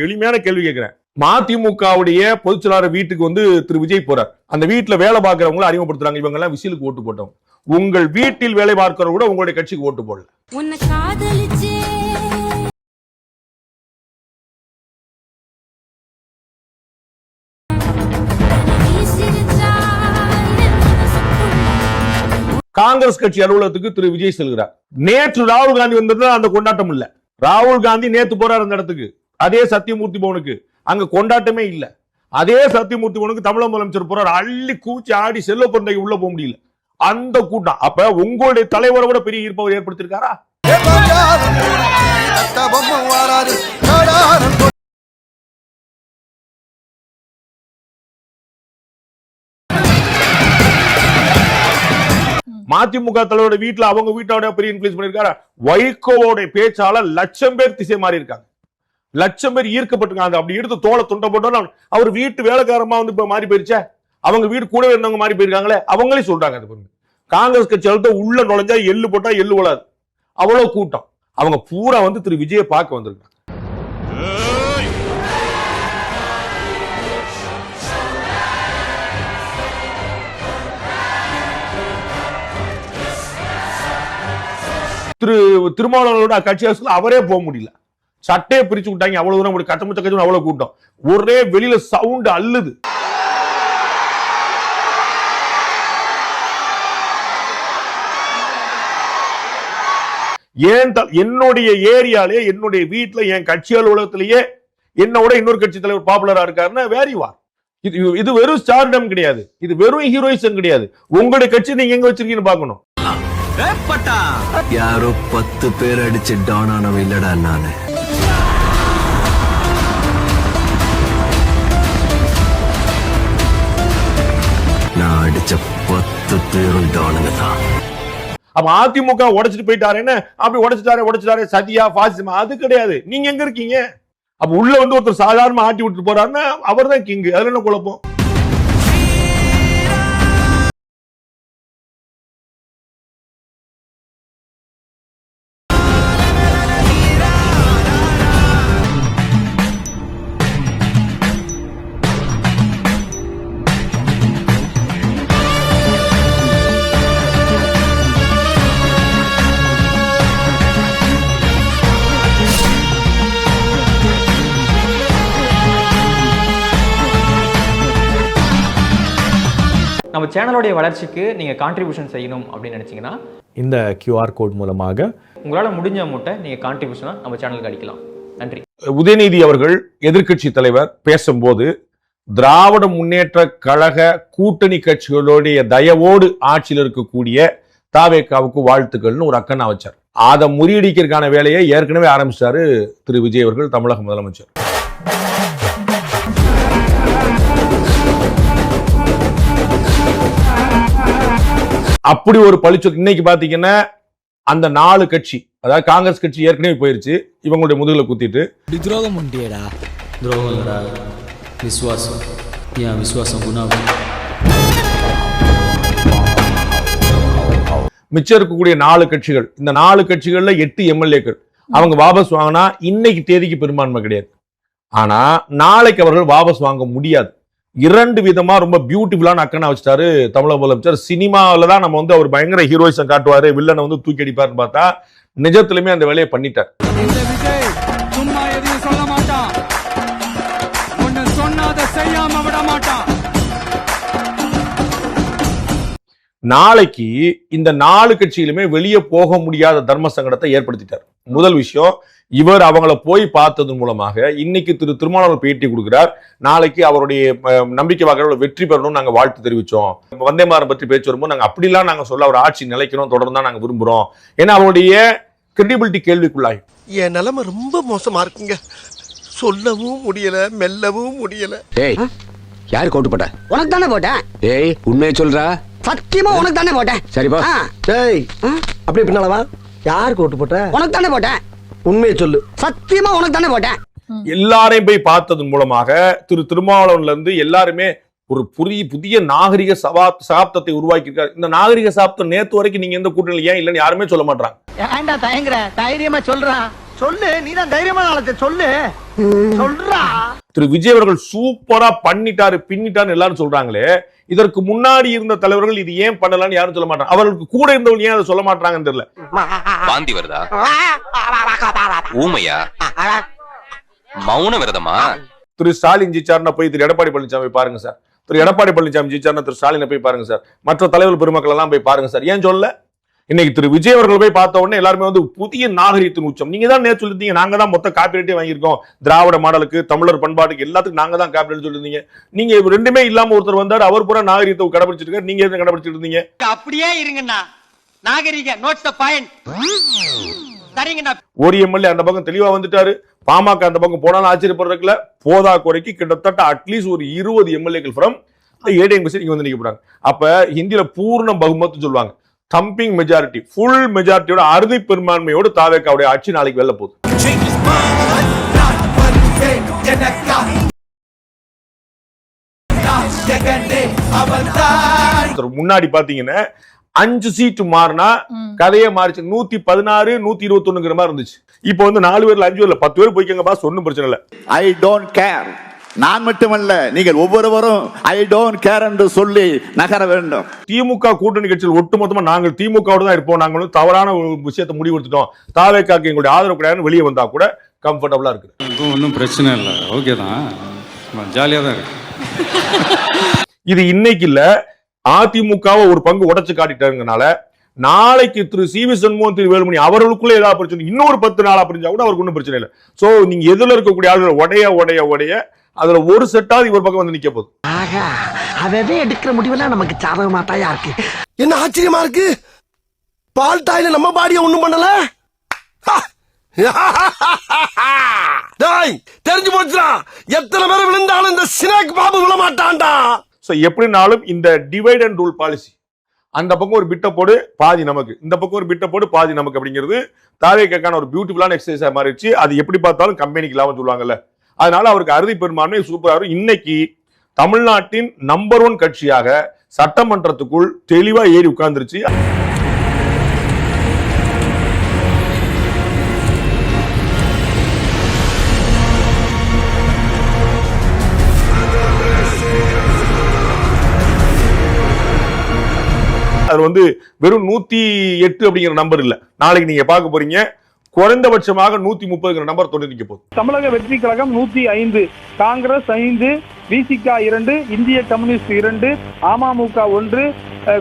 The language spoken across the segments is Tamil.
எளிமையான கேள்வி கேட்கிறேன். மதிமுகவுடைய பொதுச் செயலாளர் வீட்டுக்கு வந்து திரு விஜய் போறார். அந்த வீட்டுல வேலை பார்க்கிறவங்களை அறிமுகப்படுத்துறாங்க. இவங்க எல்லாம் விசிலுக்கு ஓட்டு போட்டோம். உங்கள் வீட்டில் வேலை பார்க்கிறவங்க கூட உங்களுடைய கட்சிக்கு ஓட்டு போடல. காங்கிரஸ் கட்சி அலுவலகத்துக்கு திரு விஜய் செல்கிறார். நேற்று ராகுல் காந்தி வந்தது அந்த கொண்டாட்டம் இல்ல. ராகுல் காந்தி நேற்று போறார் அந்த இடத்துக்கு, அதே சத்தியமூர்த்தி பவனுக்கு, அங்க கொண்டாட்டமே இல்ல. அதே சத்தியமூர்த்தி பவனுக்கு தமிழக முதலமைச்சர் போறார். அள்ளி கூச்சி ஆடி செல்வ பிறந்தைக்கு உள்ள போக முடியல அந்த கூட்டம். அப்ப உங்களுடைய தலைவரை விட பெரிய ஈர்ப்பை ஏற்படுத்திருக்காரா? மதிமுக தலைவரோட வீட்டுல அவங்க வீட்டோட பெரிய இன்ஃப்ளூயன்ஸ் பண்ணிருக்காரு. வைகோவோட பேச்சால லட்சம் பேர் திசை மாறி இருக்காங்க, லட்சம் பேர் ஈர்க்கப்பட்டிருக்காங்க. அப்படி எடுத்து தோலை துண்ட போட்டோம். அவர் வீட்டு வேலைக்காரமா வந்து இப்ப மாறி போயிருச்சே, அவங்க வீடு கூட இருந்தவங்க மாறி போயிருக்காங்களே, அவங்களே சொல்றாங்க. காங்கிரஸ் கட்சி அழுத்த உள்ள நுழைஞ்சா எள்ளு போட்டா எள்ளு வளாது, அவ்வளவு கூட்டம். அவங்க பூரா வந்து திரு விஜயை பார்க்க வந்திருக்காங்க. திருமாவளவனோட கட்சி அவரே போக முடியல, சட்டையை பிரிச்சு விட்டாங்க. அவ்வளவு தூரம் கட்டமச்ச கட்சி, அவ்வளவு கூட்டம். ஒரே வெளியில சவுண்ட் அள்ளுது. என்னுடைய ஏரியாலே, என்னுடைய வீட்டுல, என் கட்சி அலுவலகத்திலேயே என்னோட இன்னொரு கட்சி தலைவர் பாப்புலரா இருக்காருன்னா வேரி வார். இது வெறும் ஸ்டார்டம் கிடையாது, இது வெறும் ஹீரோயிசம் கிடையாது. உங்களுடைய கட்சி நீங்க எங்க வச்சிருக்கீங்கன்னு பாக்கணும். யாரோ 10 பேர் அடிச்சு டவுன் ஆனவ இல்லடா நானு. நான் அடிச்ச 10 பேரும் டவுனுங்க தான். அப்ப அதிமுக உடைச்சிட்டு போயிட்டாருன்னு, அப்படி உடைச்சிட்டாரு சதியா பாசிசமா, அது கிடையாது. நீங்க எங்க இருக்கீங்க? அப்ப உள்ள வந்து ஒருத்தர் சாதாரணமா ஆட்டி விட்டு போறாருன்னா அவர் தான் கிங். அதுல என்ன குழப்பம்? நம்ம சேனலோடைய வளர்ச்சிக்கு நீங்கள் கான்ட்ரிபியூஷன் செய்யணும் அப்படின்னு நினச்சிங்கன்னா இந்த QR கோட் மூலமாக உங்களால் முடிஞ்ச அமௌண்ட்டை நீங்கள் கான்ட்ரிபியூஷனாக நம்ம சேனலுக்கு அடிக்கலாம். நன்றி. உதயநிதி அவர்கள் எதிர்க்கட்சி தலைவர் பேசும்போது திராவிட முன்னேற்ற கழக கூட்டணி கட்சிகளுடைய தயவோடு ஆட்சியில் இருக்கக்கூடிய தாவேகாவுக்கு வாழ்த்துக்கள்னு ஒரு அக்கன்னா வச்சார். அதை முறியடிக்கிறதுக்கான வேலையை ஏற்கனவே ஆரம்பிச்சாரு திரு விஜய் அவர்கள், தமிழக முதலமைச்சர். அப்படி ஒரு பழிச்சொல். இன்னைக்கு பாத்தீங்கன்னா அந்த 4 கட்சி, அதாவது காங்கிரஸ் கட்சி ஏற்கனவே போயிருச்சு, இவங்களுடைய முதுகுல குத்திட்டு துரோகம் உண்டியடா. துரோகம்டா விசுவாசம். ஏன் விசுவாசம் குணாவும். மிச்சம் இருக்கக்கூடிய 4 கட்சிகள், இந்த 4 கட்சிகள்ல 8 எம்எல்ஏக்கள் அவங்க வாபஸ் வாங்கினா இன்னைக்கு தேதிக்கு பெரும்பான்மை கிடையாது. ஆனா நாளைக்கு அவர்கள் வாபஸ் வாங்க முடியாது. 2 விதமா ரொம்ப பியூட்டிஃபுல்லான அக்கனா வச்சிட்டாரு தமிழக முதலமைச்சர். சினிமாவில தான் நம்ம வந்து அவர் பயங்கர ஹீரோயிசம் காட்டுவாரு, வில்லனை வந்து தூக்கி அடிப்பாருன்னு பார்த்தா நிஜத்திலுமே அந்த வேலையை பண்ணிட்டார். சும்மா எதையும் சொல்ல மாட்டான், ஒன்னு சொன்னாத செய்யாம விட மாட்டான். நாளைக்கு இந்த 4 கட்சியிலுமே வெளியே போக முடியாத தர்ம சங்கடத்தை ஏற்படுத்திட்டார். முதல் விஷயம், இவர் அவங்கள போய் பார்த்ததன் மூலமாக இன்னைக்கு திருமாவளவன் பேட்டி கொடுக்கிறார். நாளைக்கு அவருடைய நம்பிக்கை வாக்குகள் வெற்றி பெறணும்னு நாங்க வாழ்த்து தெரிவிச்சோம். வந்தே மாதரம் பற்றி பேச்சு வரும்போது நாங்க அப்படிலாம் நாங்க சொல்ல, அவர் ஆட்சி நிலைக்கணும், தொடர்ந்து தான் நாங்க விரும்புறோம். ஏன்னா அவருடைய கிரெடிபிலிட்டி கேள்விக்குள்ளாய். என் நிலைமை ரொம்ப மோசமா இருக்குங்க, சொல்லவும் முடியல, மெல்லவும் முடியல. டேய், யாருக்கு ஓட்டு போட்ட? உனக்கு தானே போட்டேன். டேய், உண்மையை சொல்றா. சத்தியமா உனக்கு தானே போட்டேன். சரிப்பா. டேய், அப்படி பின்னாலவா? யாருக்கு ஓட்டு போட்ட? உனக்கு தானே போட்டேன். உண்மையை சொல்லு. சத்தியமா உனக்கு தானே போட்டேன். எல்லாரையும் போய் பார்த்ததன் மூலமாக திருமாவளவன்ல இருந்து எல்லாருமே ஒரு புதிய நாகரிக சகாப்தத்தை உருவாக்கி இருக்காரு. இந்த நாகரிக சகாப்தம் நேத்து வரைக்கும் நீங்க எந்த கூட்டணியில் ஏன் இல்லைன்னு யாருமே சொல்ல மாட்டாங்க. ஏன்டா தயங்குற? தைரியமா சொல்றான். சொல்லு நீதான் தைரியமான ஆளத்தை சொல்லு சொல்றா. திரு விஜய் அவர்கள் சூப்பரா பண்ணிட்டாரு பின்னிட்டாரு எல்லாரும் சொல்றாங்களே, இதற்கு முன்னாடி இருந்த தலைவர்கள் இது ஏன் பண்ணலாம்னு யாரும் சொல்ல மாட்டாங்க. அவர்களுக்கு கூட இருந்தவங்க ஏன் அதை சொல்ல மாட்டாங்கன்னு தெரியல. வாந்தி வருதா? ஊமையா? மௌன விரதமா? திரு ஸ்டாலின் ஜெயிச்சாருன்னா போய் திரு எடப்பாடி பழனிசாமி பாருங்க சார். திரு எடப்பாடி பழனிசாமி ஜெயிச்சாருன்னா திரு ஸ்டாலினை போய் பாருங்க சார். மற்ற தலைவர் பெருமக்கள் எல்லாம் போய் பாருங்க சார். ஏன் சொல்ல? இன்னைக்கு திரு விஜய் அவர்கள் போய் பார்த்த உடனே எல்லாருமே வந்து புதிய நாகரிகத்தின் உச்சம். நீங்க தான் நேற்று சொல்லிருந்தீங்க நாங்க தான் மொத்த காப்பிரைட்டே வாங்கியிருக்கோம், திராவிட மாடலுக்கு தமிழர் பண்பாட்டுக்கு எல்லாத்துக்கும் நாங்க தான் காப்பிரைட் சொல்லிருந்தீங்க. நீங்க ரெண்டுமே இல்லாம ஒருத்தர் வந்தாரு, அவர் பூரா நாகரிகத்தை கடைபிடிச்சிட்டு இருக்காரு, நீங்க எதுவும் கடைபிடிச்சிட்டு இருந்தீங்க? அப்படியே இருங்கண்ணா. நாகரிக நோட்ஸ் தி பாயிண்ட். சரிங்கண்ணா. ஒரு எம்எல்ஏ அந்த பக்கம் தெளிவா வந்துட்டாரு, பாமக அந்த பக்கம் போனாலும் ஆச்சரியப்படுறதுல போதா குறைக்கு கிட்டத்தட்ட அட்லீஸ்ட் ஒரு 20 எம்எல்ஏக்கள் ஃப்ரம் ஏடிஎம் இங்க வந்து நிக்க போறாங்க. அப்ப ஹிந்தியில பூர்ண பகுமத்து சொல்லுவாங்க, தம்பிங் மெஜாரிட்டி, ஃபுல் மெஜாரிட்டியோட அறுதி பெரும்பான்மையோடு தாவேக்காவுடைய ஆட்சி நாளைக்கு வெல்ல போகுது. முன்னாடி பாத்தீங்கன்னா 5 சீட்டு மாறினா கதையே மாறிச்சு. 116 121 மாதிரி இருந்துச்சு. இப்போ வந்து 4 பேர்ல 5 பேர்ல 10 பேர் போய்க்கங்க பாஸ், ஒன்னும் பிரச்சனை இல்ல. I don't care. நான் மட்டுமல்ல, நீங்கள் ஒவ்வொருவரும் ஐ டோன்ட் கேர் என்று சொல்லி நகர வேண்டும். திமுக கூட்டணி கட்சியில் ஒட்டுமொத்தமா நாங்கள் திமுகவோட தான் இருப்போம், நாங்கள் தவறான ஒரு விஷயத்தை முடிவெடுத்துட்டோம், தாவேக்காக்கு எங்களுடைய ஆதரவு கிடையாதுன்னு வெளியே வந்தா கூட கம்ஃபர்டபுளா இருக்கு. ஒன்றும் பிரச்சனை இல்லை, ஓகே தான், ஜாலியாக தான் இருக்கு. இது இன்னைக்கு இல்ல, அதிமுகவை ஒரு பங்கு உடைச்சு காட்டிட்டாருங்கனால நாளைக்கு திரு சி.வி. சண்முகம், திரு வேலுமணி அவர்களுக்குள்ள ஏதாவது பிரச்சனை இன்னொரு 10 நாளா புரிஞ்சா கூட அவருக்கு ஒன்றும் பிரச்சனை இல்லை. சோ நீங்க எதுல இருக்கக்கூடிய ஆளுகளை உடைய அதுல ஒரு செட்டாவது இவர் பக்கம் வந்து நிக்க போகுது. அதவே எடுக்கிற முடிவெல்லாம் நமக்கு சாதகமா தாயா இருக்கு. என்ன ஆச்சரியமா இருக்கு, பால் தாயில நம்ம பாடிய ஒண்ணும் பண்ணல. தெரிஞ்சு போச்சுடா, எத்தனை பேர் விழுந்தாலும் இந்த சினாக் பாபு விழ மாட்டான்டா. சோ எப்படினாலும் இந்த டிவைட் அண்ட் ரூல் பாலிசி, அந்த பக்கம் ஒரு பிட்ட போடு பாதி நமக்கு, இந்த பக்கம் ஒரு பிட்ட போடு பாதி நமக்கு அப்படிங்கிறது தாவேக்கான ஒரு பியூட்டிஃபுல்லான எக்ஸசைஸா மாறிடுச்சு. அது எப்படி பார்த்தாலும் கம்பெனிக்கு லாபம் சொல்லுவாங்கல்ல, அதனால அவருக்கு அறுதி பெரும்பான்மை சூப்பரா இருக்கும். இன்னைக்கு தமிழ்நாட்டின் நம்பர் 1 கட்சியாக சட்டமன்றத்துக்குள் தெளிவா ஏறி உட்கார்ந்துருச்சு. அது வந்து வெறும் 108 அப்படிங்கிற நம்பர் இல்ல, நாளைக்கு நீங்க பார்க்க போறீங்க குறைந்தபட்சமாக 130 நம்பர் தொண்டு நிக்க போகுது. தமிழக வெற்றி கழகம் 105, காங்கிரஸ் 5, விசிக 2, இந்திய கம்யூனிஸ்ட் 2, அமமுக 1,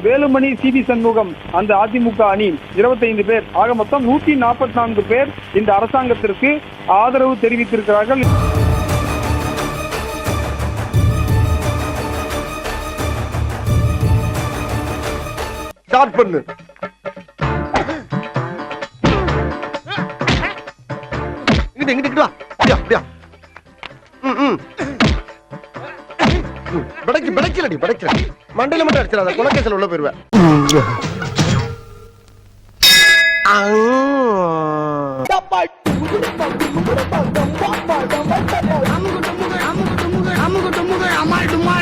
வேலுமணி, சி.வி. சண்முகம் அந்த அதிமுக அணி 25 பேர், ஆக மொத்தம் 144 பேர் இந்த அரசாங்கத்திற்கு ஆதரவு தெரிவித்திருக்கிறார்கள். ஸ்டார்ட் பண்ணு. இங்கிட்டு வா. அப்படியா படைக்கலடி படைக்கல, மண்டையில மட்டும் அடிச்சிடாத, குலக்கேசல் உள்ள போயிருவேன். அம்மா